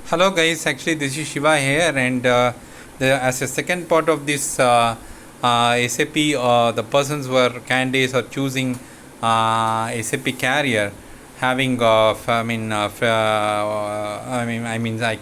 Hello guys, actually this is Shiva here, and as a second part of this SAP, the persons were candidates are choosing SAP carrier, having I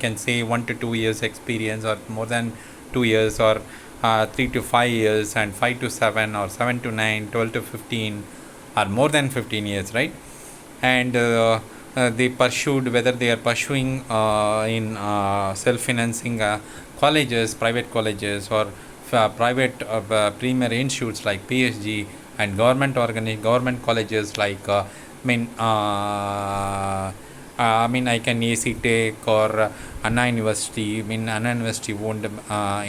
can say 1 to 2 years experience, or more than 2 years, or 3 to 5 years, and 5 to 7, or 7 to 9, 12 to 15, or more than 15 years, right? And they pursued, whether they are pursuing in self-financing colleges, private colleges, or private premier institutes like PSG, and government colleges like I can AC Tech, or Anna University. Anna University owned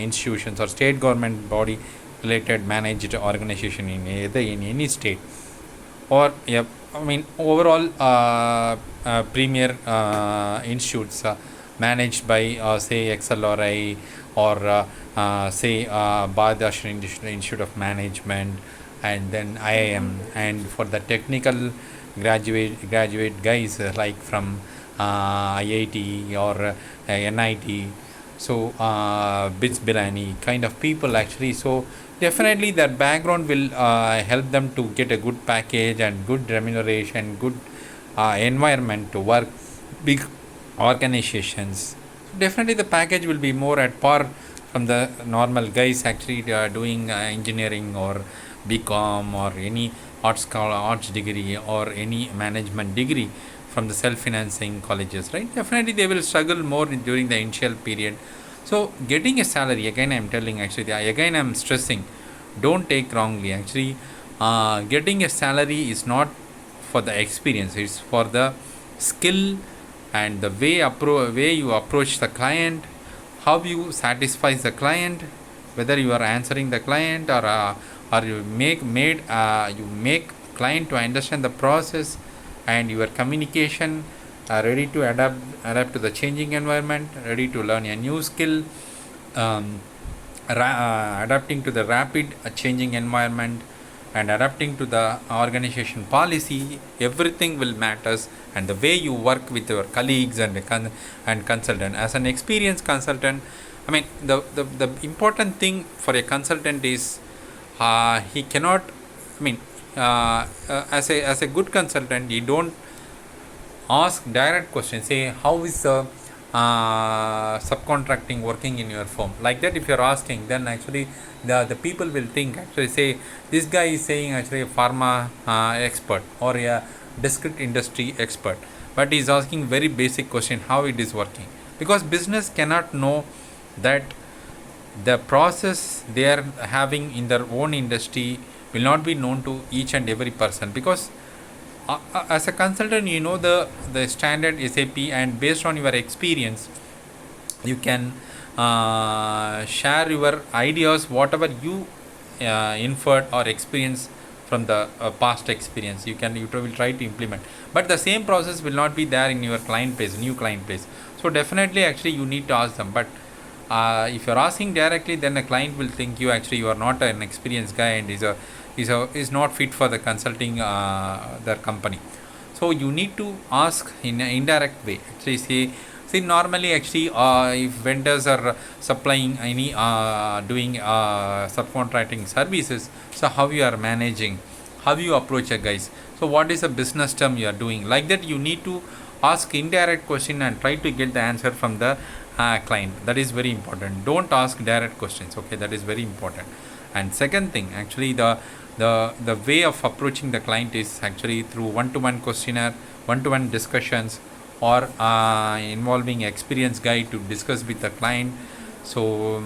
institutions, or state government body related managed organization in either in any state, or yeah, overall premier institutes managed by say XLRI, or say Bharadashra Institute of Management, and then IIM. And for the technical graduate guys, like from IIT, or NIT, so Bits Bilani kind of people actually. So definitely that background will help them to get a good package and good remuneration, good environment to work, big organizations. Definitely the package will be more at par from the normal guys actually doing engineering, or BCom, or any arts degree, or any management degree from the self-financing colleges, right? Definitely they will struggle more during the initial period. So getting a salary, again I'm telling, actually again I'm stressing, don't take wrongly, actually getting a salary is not for the experience, it's for the skill, and the way you approach the client, how you satisfy the client, whether you are answering the client, or you make client to understand the process, and your communication ready to adapt to the changing environment, ready to learn a new skill, um, adapting to the rapid changing environment, and adapting to the organization policy. Everything will matters, and the way you work with your colleagues and consultant. As an experienced consultant, the important thing for a consultant is he cannot, as a good consultant, you don't ask direct questions, say how is the subcontracting working in your firm, like that. If you're asking, then actually the people will think, actually say this guy is saying actually a pharma expert, or a discrete industry expert, but he's asking very basic question, how it is working, because business cannot know that the process they are having in their own industry will not be known to each and every person. Because as a consultant, you know the standard SAP, and based on your experience you can share your ideas, whatever you inferred or experienced from the past experience, you will try to implement. But the same process will not be there in your new client place. So definitely actually you need to ask them. But if you're asking directly, then the client will think you are not an experienced guy, and is not fit for the consulting their company. So you need to ask in an indirect way, actually see normally actually if vendors are supplying any doing subcontracting services, so how you are managing, how you approach a guys, so what is the business term you are doing, like that you need to ask indirect question and try to get the answer from the client. That is very important. Don't ask direct questions, okay? That is very important. And second thing, actually the way of approaching the client is actually through one-to-one questionnaire, one-to-one discussions, or involving experienced guy to discuss with the client. So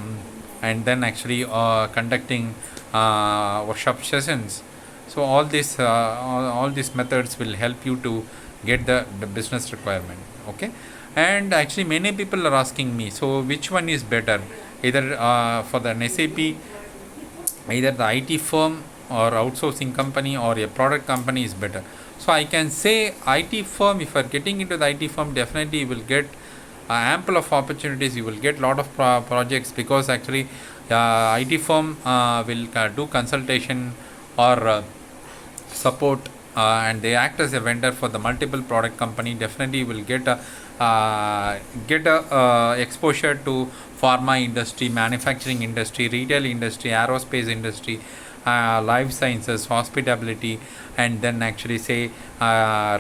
and then actually conducting workshop sessions. So all these methods will help you to get the business requirement, okay? And actually many people are asking me, so which one is better, either for the SAP, either the IT firm or outsourcing company, or a product company is better. So I can say IT firm, if you are getting into the IT firm, definitely you will get ample of opportunities, you will get lot of projects, because actually IT firm will do consultation, or support and they act as a vendor for the multiple product company, definitely you will get a exposure to pharma industry, manufacturing industry, retail industry, aerospace industry, life sciences, hospitality, and then actually say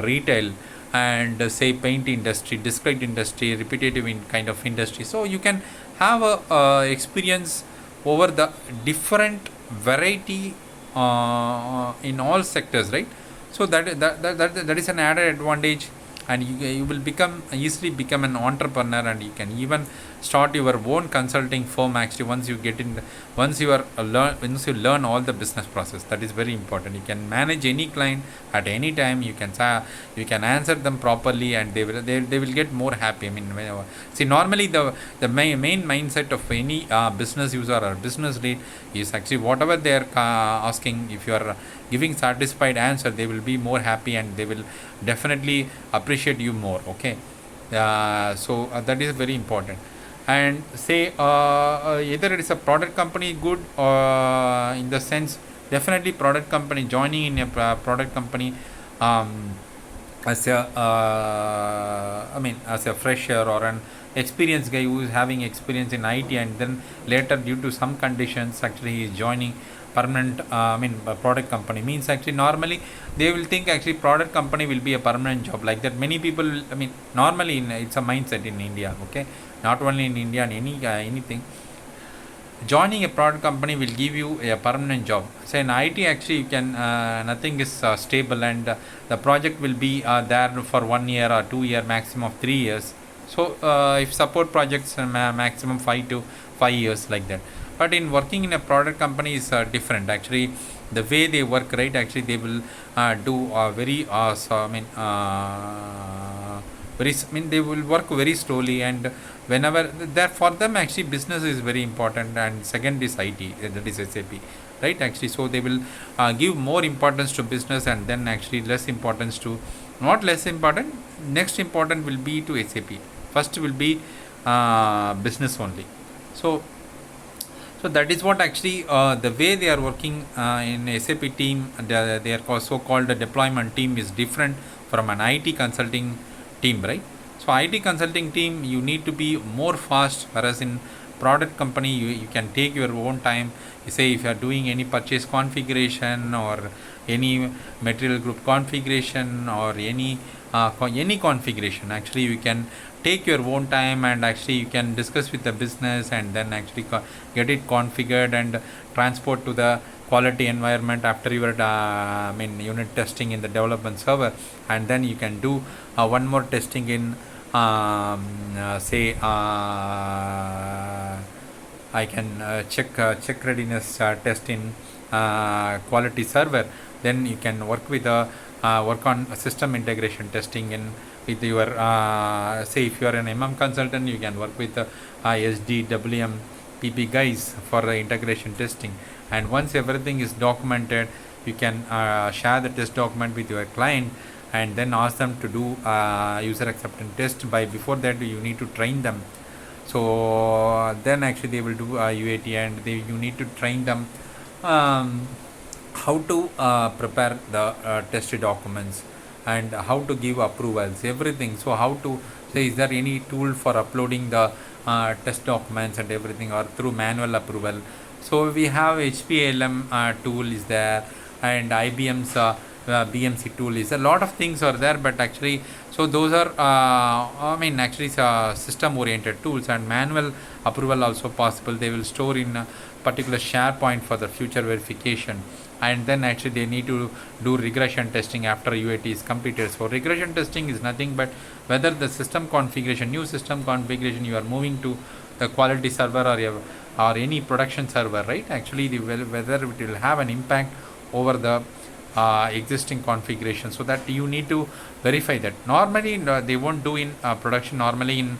retail, and say paint industry, discrete industry, repetitive in kind of industry. So you can have a experience over the different variety in all sectors, right? So that is an added advantage, and you will easily become an entrepreneur, and you can even start your own consulting firm actually once you get in, once you learn all the business process. That is very important. You can manage any client at any time. You can answer them properly, and they will get more happy. I mean, see, normally the main mindset of any business user or business lead is actually whatever they are asking, if you are giving satisfied answer, they will be more happy, and they will definitely appreciate you more. Okay. So that is very important. And say either it is a product company good, in the sense, definitely product company, joining in a product company as a as a fresher or an experienced guy who is having experience in IT, and then later due to some conditions actually he is joining permanent product company, means actually normally they will think actually product company will be a permanent job, like that many people normally it's a mindset in India. Okay, not only in India, and anything, joining a product company will give you a permanent job. So in IT actually you can nothing is stable, and the project will be there for 1 year or 2 year, maximum of 3 years. So if support projects maximum 5 to 5 years, like that. But in working in a product company is different actually. The way they work, right, actually they will do very they will work very slowly, and whenever that, for them actually business is very important, and second is IT, that is SAP, right, actually. So they will give more importance to business, and then actually less importance to, not less important, next important will be to SAP, first will be business only. So that is what actually the way they are working in SAP team. They are so called deployment team is different from an IT consulting team, right? So IT consulting team, you need to be more fast, whereas in product company you can take your own time. You say if you are doing any purchase configuration or any material group configuration or any configuration, actually you can take your own time, and actually you can discuss with the business, and then actually get it configured and transport to the quality environment after your unit testing in the development server, and then you can do one more testing in say I can check readiness test in quality server. Then you can work with work on system integration testing in with your say if you are an consultant, you can work with SD, WM, PP guys for the integration testing. And once everything is documented, you can share the test document with your client, and then ask them to do user acceptance test. Before that you need to train them. So then actually they will do UAT, and you need to train them how to prepare the test documents, and how to give approvals, everything. So how to say, is there any tool for uploading the test documents and everything, or through manual approval? So we have HPLM tool is there, and IBM's BMC tool is, a lot of things are there. But actually, so those are actually system oriented tools, and manual approval also possible. They will store in a particular SharePoint for the future verification, and then actually they need to do regression testing after UAT is completed. So regression testing is nothing but whether the system configuration, new system configuration, you are moving to the quality server or any production server, right? Actually whether it will have an impact over the existing configuration. So that you need to verify that. Normally they won't do in production, normally in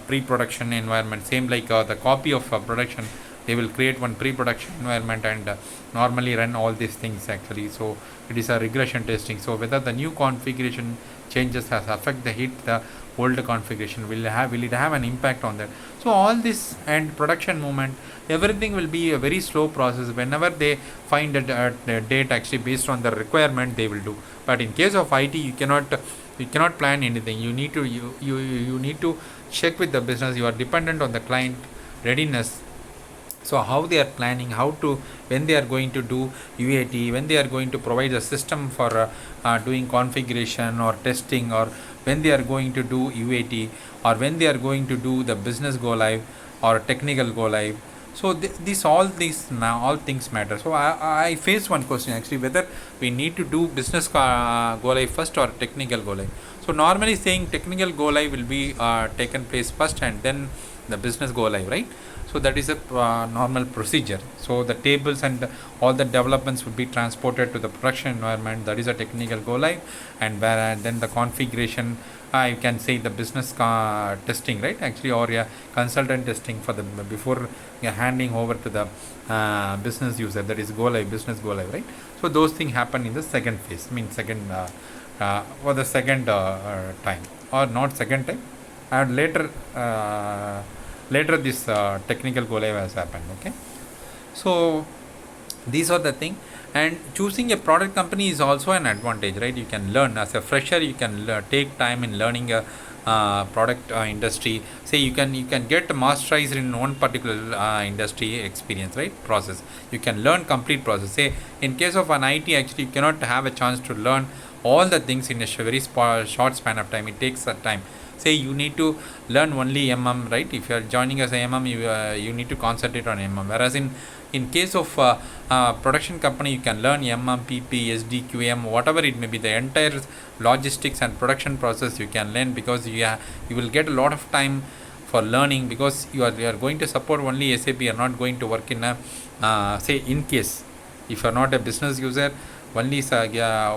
pre-production environment, same like the copy of production, they will create one pre-production environment and normally run all these things actually. So it is a regression testing. So whether the new configuration changes has affect the old configuration, will it have an impact on that? So all this and production movement, everything will be a very slow process. Whenever they find a date actually based on the requirement, they will do. But in case of IT, you cannot plan anything. You need to check with the business. You are dependent on the client readiness. So how they are planning, how to, when they are going to do UAT, when they are going to provide a system for doing configuration or testing, or when they are going to do UAT, or when they are going to do the business go live or technical go live. So all things matter. So I face one question actually, whether we need to do business go live first or technical go live. So normally saying technical go live will be taken place first, and then the business go live, right? So that is a normal procedure. So the tables and all the developments would be transported to the production environment. That is a technical go live, and then the configuration, you can say the business testing, right? Actually, or consultant testing for the before handing over to the business user. That is go live, business go live, right? So those things happen in the second phase. I mean second for the second time, or not second time, and later this technical go live has happened. Okay, so these are the thing. And choosing a product company is also an advantage, right? You can learn as a fresher. You can take time in learning a product industry. Say you can get masterized in one particular industry experience, right? Process, you can learn complete process. Say in case of an IT, actually you cannot have a chance to learn all the things in a very short span of time. It takes a time. Say you need to learn only right? If you are joining as a you need to concentrate on whereas in case of production company, you can learn PP, SD, QM, whatever it may be. The entire logistics and production process you can learn, because you will get a lot of time for learning, because you are going to support only SAP. You are not going to work in a say, in case if you are not a business user, only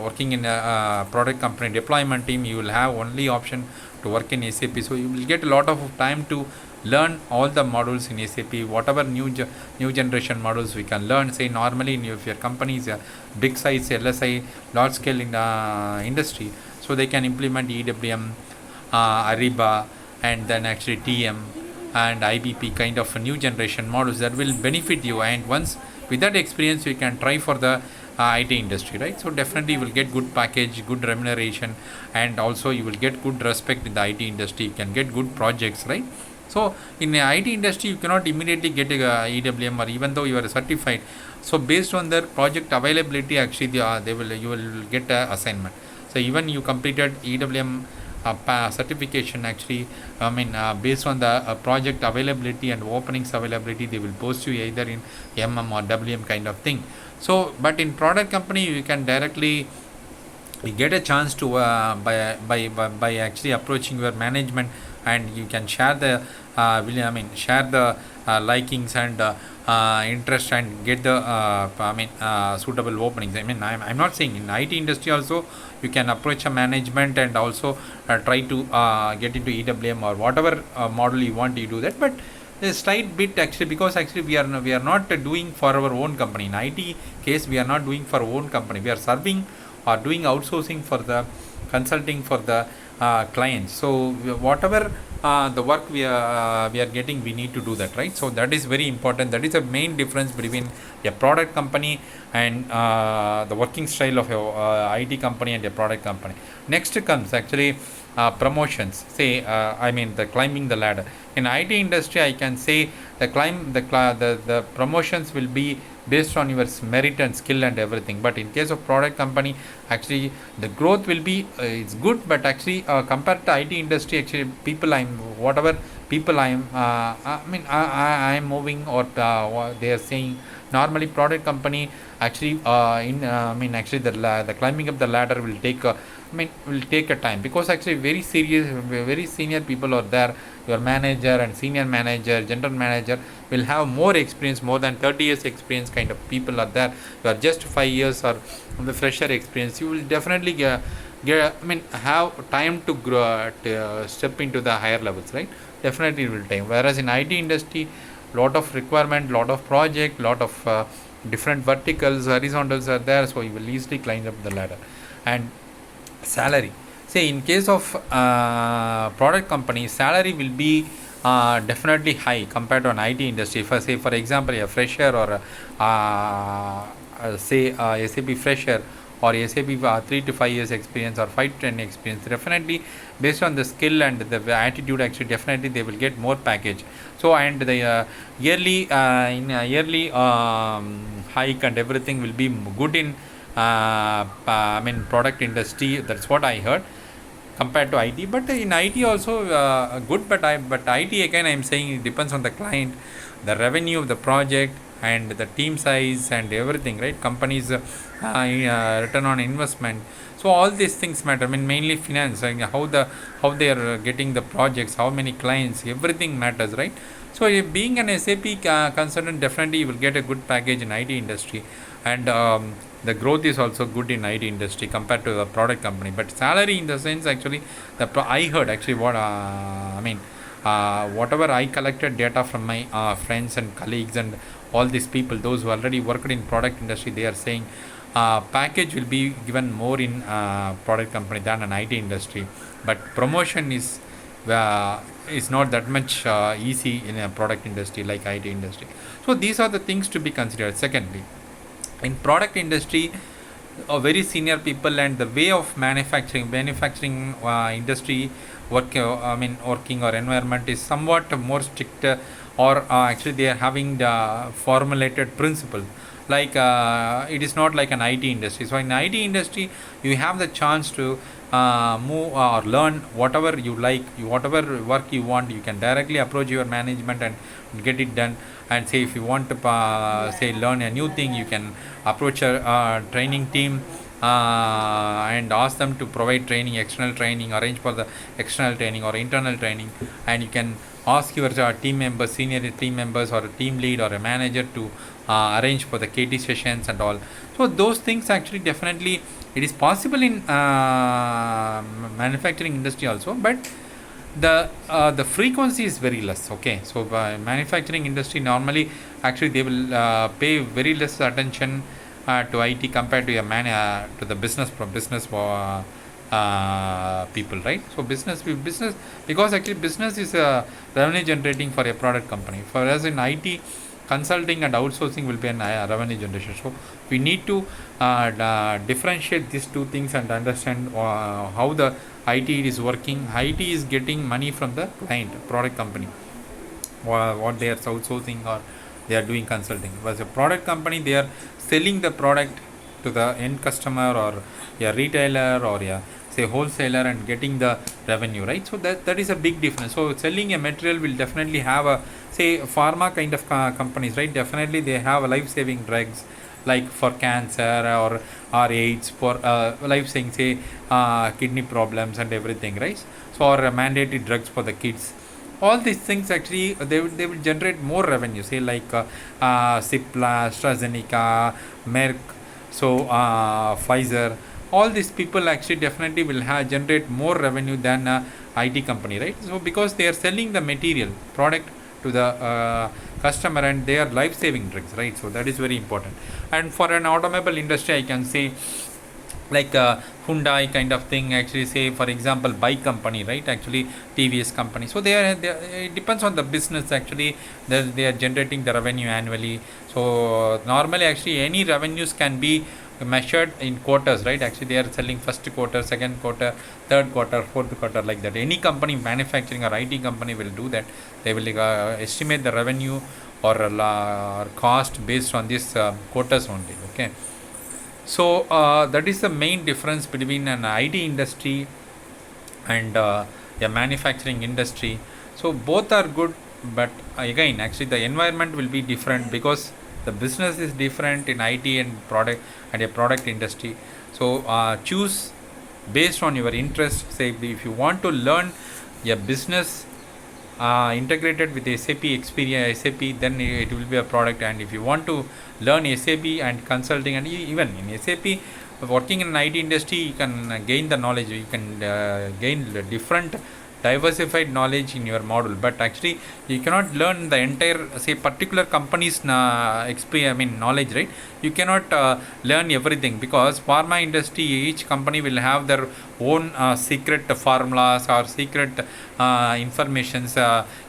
working in a product company deployment team, you will have only option to work in SAP. So you will get a lot of time to learn all the modules in SAP, whatever new generation models we can learn. Say normally if your company is a big size LSI, large scale in industry, so they can implement EWM, Ariba, and then actually TM and IBP kind of new generation models that will benefit you. And once with that experience, you can try for the IT industry, right? So definitely you will get good package, good remuneration, and also you will get good respect in the IT industry. You can get good projects, right? So in the IT industry, you cannot immediately get a EWM, or even though you are certified. So based on their project availability, actually you will get an assignment. So even you completed EWM certification, actually based on the project availability and openings availability, they will post you either in or WM kind of thing. So but in product company, you can directly get a chance to by actually approaching your management, and you can share the share the likings and interest, and get the suitable openings. I'm not saying in IT industry also you can approach a management and also try to get into EWM or whatever model you want, you do that. But a slight bit actually, because actually we are not doing for our own company. In IT case, we are not doing for our own company. We are serving or doing outsourcing for the consulting for the clients. So whatever the work we are getting, we need to do that, right? So that is very important. That is a main difference between a product company and the working style of a IT company and a product company. Next comes actually promotions. Say the climbing the ladder. In IT industry, I can say the promotions will be based on your merit and skill and everything. But in case of product company, actually the growth will be it's good, but actually compared to IT industry, actually I am moving, or they are saying normally product company actually actually the climbing up the ladder will take a time, because actually very senior people are there. Your manager and senior manager, general manager will have more experience, more than 30 years experience kind of people are there. You are just 5 years or the fresher experience. You will definitely have time to grow, step into the higher levels, right? Definitely it will take. Whereas in IT industry, lot of requirement, lot of project, lot of different verticals, horizontals are there, so you will easily climb up the ladder. And salary say in case of product companies, salary will be definitely high compared to an IT industry. If I say, for example, a fresher or say SAP fresher or SAP 3 to 5 years experience or 5 to 10 experience, definitely based on the skill and the attitude, actually definitely they will get more package. So and the yearly hike and everything will be good in I mean product industry. That's what I heard compared to IT. But in IT also good. But IT again, I'm saying it depends on the client, the revenue of the project, and the team size and everything, right? Companies return on investment. So all these things matter. I mean mainly finance, like how they are getting the projects, how many clients, everything matters, right? So if being an SAP consultant, definitely you will get a good package in IT industry, and the growth is also good in IT industry compared to the product company. But salary in the sense, actually, I heard actually what I mean. Whatever I collected data from my friends and colleagues and all these people, those who already worked in product industry, they are saying package will be given more in product company than an IT industry. But promotion is not that much easy in a product industry like IT industry. So these are the things to be considered. Secondly, in product industry, very senior people and the way of manufacturing industry working or environment is somewhat more strict, or actually they are having the formulated principle, like it is not like an IT industry. So in IT industry, you have the chance to move or learn whatever you like, whatever work you want, you can directly approach your management and get it done. And say if you want to say learn a new thing, you can approach a training team and ask them to provide training, external training, arrange for the external training or internal training. And you can ask your team members, senior team members, or a team lead or a manager to arrange for the KT sessions and all. So those things actually definitely it is possible in manufacturing industry also, but the frequency is very less. Okay, so manufacturing industry normally actually they will pay very less attention to IT compared to a to the business people, right? So business, because actually business is revenue generating for a product company. For us in IT, consulting and outsourcing will be a revenue generation. So we need to differentiate these two things and understand how the IT is working. IT is getting money from the client, product company, what they are outsourcing or they are doing consulting. As a product company, they are selling the product to the end customer or a retailer or a say wholesaler and getting the revenue, right? So that is a big difference. So selling a material will definitely have a say pharma kind of companies, right? Definitely they have life-saving drugs like for cancer or AIDS, for life saving say kidney problems and everything, right? So or mandatory drugs for the kids. All these things actually they will generate more revenue, say like Cipla, AstraZeneca, Merck, so Pfizer. All these people actually definitely will generate more revenue than IT company, right? So because they are selling the material product to the customer and they are life-saving drugs, right? So that is very important. And for an automobile industry, I can say like Hyundai kind of thing, actually say for example bike company, right? Actually TVS company. So it depends on the business, actually they are generating the revenue annually. So normally actually any revenues can be measured in quarters, right? Actually they are selling first quarter, second quarter, third quarter, fourth quarter, like that. Any company manufacturing or IT company will do that. They will estimate the revenue or cost based on this quotas only. Okay, so that is the main difference between an IT industry and a manufacturing industry. So both are good, but again, actually, the environment will be different because the business is different in IT and a product industry. So choose based on your interest. Say if you want to learn a business integrated with SAP experience, SAP, then it will be a product. And if you want to learn SAP and consulting, and even in SAP, working in an IT industry, you can gain the knowledge. You can gain the different diversified knowledge in your module, but actually you cannot learn the entire, say, particular company's knowledge, right? You cannot learn everything, because pharma industry, each company will have their own secret formulas or secret informations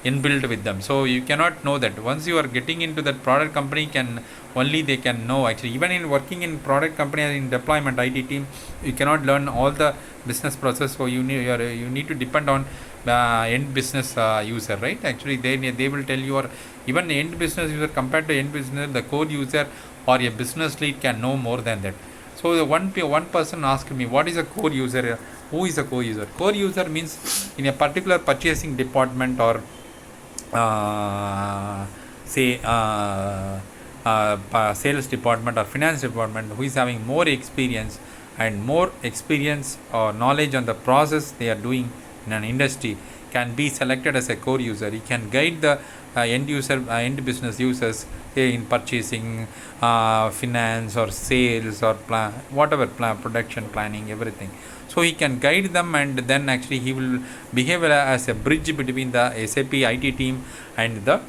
inbuilt with them, so you cannot know that. Once you are getting into that product company, can only they can know. Actually, even in working in product company and in deployment IT team, you cannot learn all the business process, so you need to depend on end business user, right? Actually, they will tell you, or even the end business user compared to end business, the core user or a business lead can know more than that. So the one person asked me, what is a core user? Who is a core user? Core user means in a particular purchasing department, or say sales department or finance department, who is having more experience or knowledge on the process they are doing in an industry, can be selected as a core user. He can guide the end business users in purchasing, finance or sales or production planning, everything. So he can guide them, and then actually he will behave as a bridge between the SAP IT team and the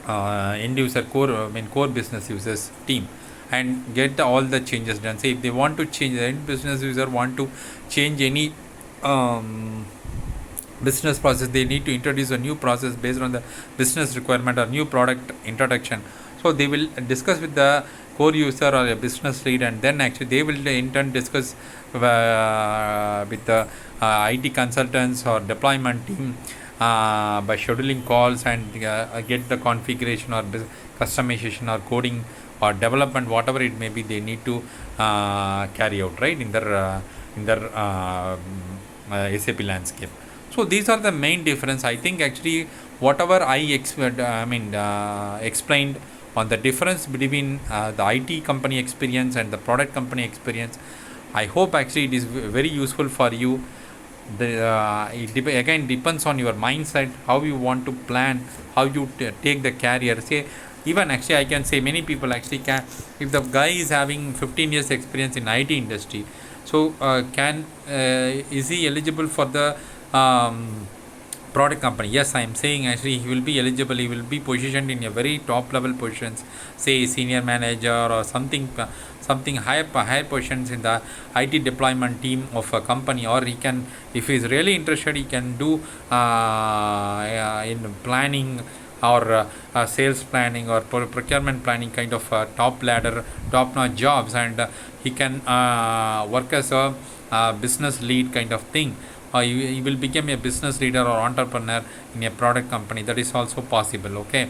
end user core business users team, and get all the changes done. Say if they want to change, the end business user want to change any business process, they need to introduce a new process based on the business requirement or new product introduction. So they will discuss with the core user or a business lead, and then actually they will in turn discuss with the IT consultants or deployment team by scheduling calls, and get the configuration or customization or coding or development, whatever it may be, they need to carry out, right, in their SAP landscape. So these are the main difference. I think actually whatever I explained on the difference between the IT company experience and the product company experience, I hope actually it is very useful for you. Again depends on your mindset, how you want to plan, how you take the career. Say even actually I can say many people actually can, if the guy is having 15 years experience in IT industry, so is he eligible for the product company? Yes, I am saying actually he will be eligible. He will be positioned in a very top level positions, say senior manager or something higher positions in the IT deployment team of a company. Or he can, if he is really interested, he can do in planning or sales planning or procurement planning kind of top notch jobs, and he can work as a business lead kind of thing. You will become a business leader or entrepreneur in a product company. That is also possible. Okay,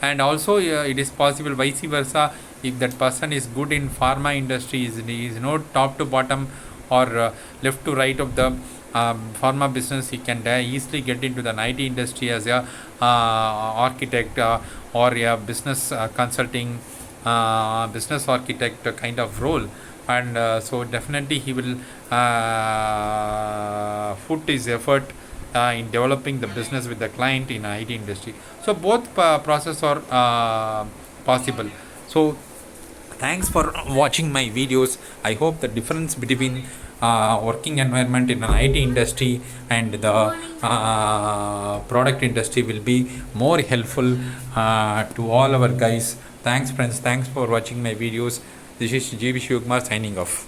and also it is possible vice versa. If that person is good in pharma industry, is not top to bottom or left to right of the pharma business, he can easily get into the IT industry as a architect or a business consulting business architect kind of role. And so definitely he will put his effort in developing the business with the client in IT industry. So both process are possible. So thanks for watching my videos. I hope the difference between working environment in an IT industry and the product industry will be more helpful to all our guys. Thanks friends, thanks for watching my videos. This is Shivakkumar signing off.